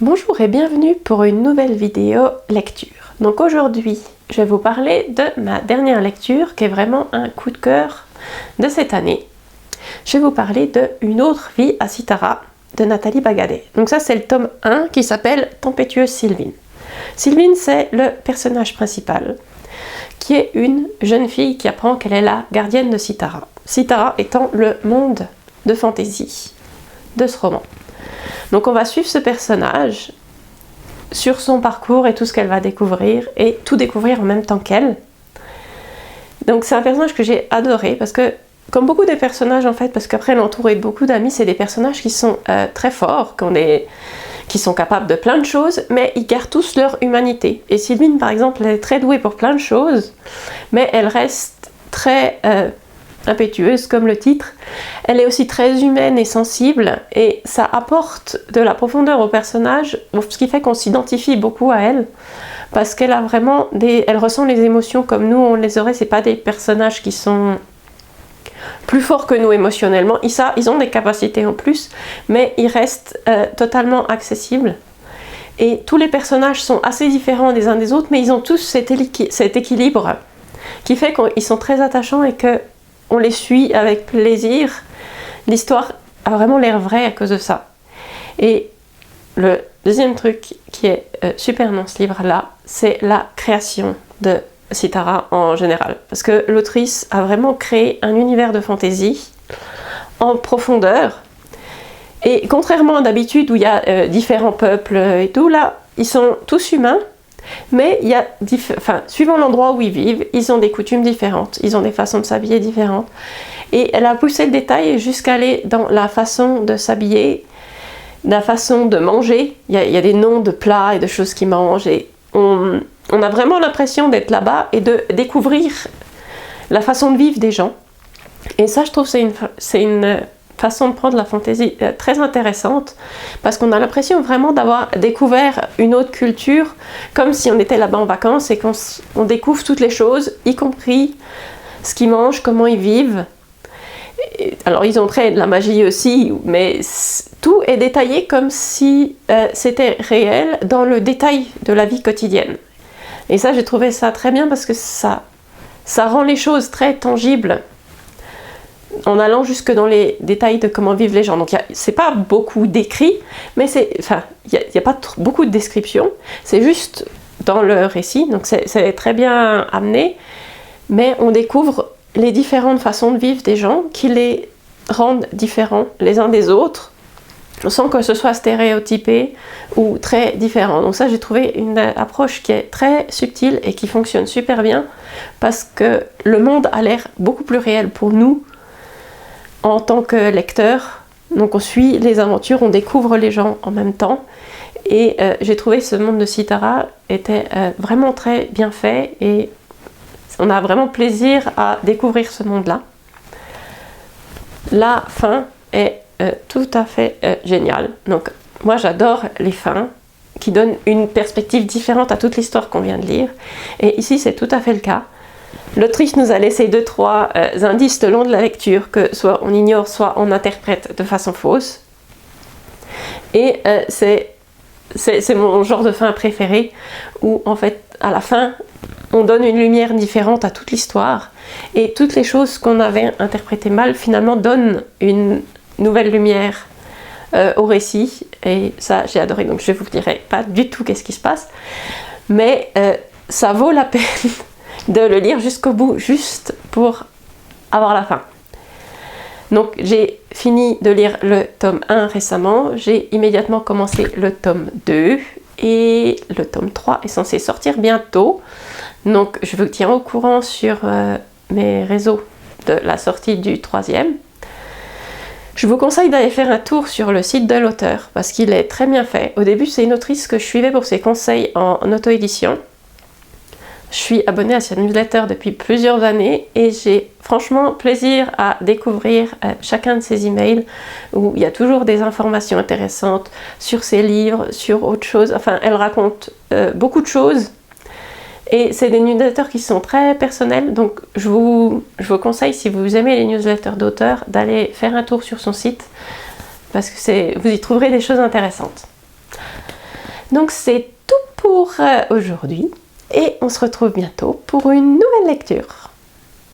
Bonjour et bienvenue pour une nouvelle vidéo lecture. Donc aujourd'hui, je vais vous parler de ma dernière lecture qui est vraiment un coup de cœur de cette année. Je vais vous parler de Une autre vie à Citara de Nathalie Bagadé. Donc ça c'est le tome 1 qui s'appelle Tempétueuse Sylvine. Sylvine c'est le personnage principal qui est une jeune fille qui apprend qu'elle est la gardienne de Citara. Citara étant le monde de fantaisie de ce roman. Donc on va suivre ce personnage sur son parcours et tout ce qu'elle va découvrir et tout découvrir en même temps qu'elle. Donc c'est un personnage que j'ai adoré parce que comme beaucoup des personnages en fait, parce qu'après elle est entourée de beaucoup d'amis, c'est des personnages qui sont très forts, qui sont capables de plein de choses, mais ils gardent tous leur humanité. Et Sylvine par exemple, elle est très douée pour plein de choses, mais elle reste très impétueuse comme le titre. Elle est aussi très humaine et sensible et ça apporte de la profondeur au personnage, ce qui fait qu'on s'identifie beaucoup à elle parce qu'elle a vraiment elle ressent les émotions comme nous on les aurait. C'est pas des personnages qui sont plus forts que nous émotionnellement, ils ont des capacités en plus, mais ils restent totalement accessibles. Et tous les personnages sont assez différents des uns des autres, mais ils ont tous cet équilibre qui fait qu'ils sont très attachants et que on les suit avec plaisir. L'histoire a vraiment l'air vraie à cause de ça. Et le deuxième truc qui est super dans ce livre-là, c'est la création de Citara en général. Parce que l'autrice a vraiment créé un univers de fantaisie en profondeur. Et contrairement à d'habitude où il y a différents peuples et tout, là, ils sont tous humains. Mais il y a suivant l'endroit où ils vivent, ils ont des coutumes différentes, ils ont des façons de s'habiller différentes. Et elle a poussé le détail jusqu'à aller dans la façon de s'habiller, la façon de manger. Il y a des noms de plats et de choses qu'ils mangent. Et on a vraiment l'impression d'être là-bas et de découvrir la façon de vivre des gens. Et ça, je trouve, c'est une façon de prendre la fantaisie très intéressante parce qu'on a l'impression vraiment d'avoir découvert une autre culture comme si on était là-bas en vacances et qu'on découvre toutes les choses, y compris ce qu'ils mangent, comment ils vivent. Alors ils ont très de la magie aussi, mais tout est détaillé comme si c'était réel dans le détail de la vie quotidienne. Et ça, j'ai trouvé ça très bien parce que ça rend les choses très tangibles en allant jusque dans les détails de comment vivent les gens. Donc c'est pas beaucoup décrit, mais il n'y a pas beaucoup de descriptions, c'est juste dans le récit, donc c'est très bien amené, mais on découvre les différentes façons de vivre des gens qui les rendent différents les uns des autres, sans que ce soit stéréotypé ou très différent. Donc ça, j'ai trouvé une approche qui est très subtile et qui fonctionne super bien, parce que le monde a l'air beaucoup plus réel pour nous en tant que lecteur. Donc on suit les aventures, on découvre les gens en même temps. Et j'ai trouvé ce monde de Citara était vraiment très bien fait et on a vraiment plaisir à découvrir ce monde-là. La fin est tout à fait géniale. Donc moi j'adore les fins qui donnent une perspective différente à toute l'histoire qu'on vient de lire. Et ici c'est tout à fait le cas. L'autrice nous a laissé 2-3 indices le long de la lecture que soit on ignore, soit on interprète de façon fausse. Et c'est mon genre de fin préféré où en fait à la fin on donne une lumière différente à toute l'histoire et toutes les choses qu'on avait interprétées mal finalement donnent une nouvelle lumière au récit. Et ça j'ai adoré, donc je ne vous dirai pas du tout qu'est-ce qui se passe, mais ça vaut la peine de le lire jusqu'au bout, juste pour avoir la fin. Donc j'ai fini de lire le tome 1 récemment, j'ai immédiatement commencé le tome 2 et le tome 3 est censé sortir bientôt. Donc je vous tiens au courant sur mes réseaux de la sortie du 3e. Je vous conseille d'aller faire un tour sur le site de l'auteur parce qu'il est très bien fait. Au début c'est une autrice que je suivais pour ses conseils en auto-édition. Je suis abonnée à sa newsletter depuis plusieurs années et j'ai franchement plaisir à découvrir chacun de ses emails où il y a toujours des informations intéressantes sur ses livres, sur autre chose. Enfin, elle raconte beaucoup de choses et c'est des newsletters qui sont très personnels. Donc je vous conseille, si vous aimez les newsletters d'auteurs, d'aller faire un tour sur son site parce que vous y trouverez des choses intéressantes. Donc c'est tout pour aujourd'hui et on se retrouve bientôt pour une nouvelle lecture.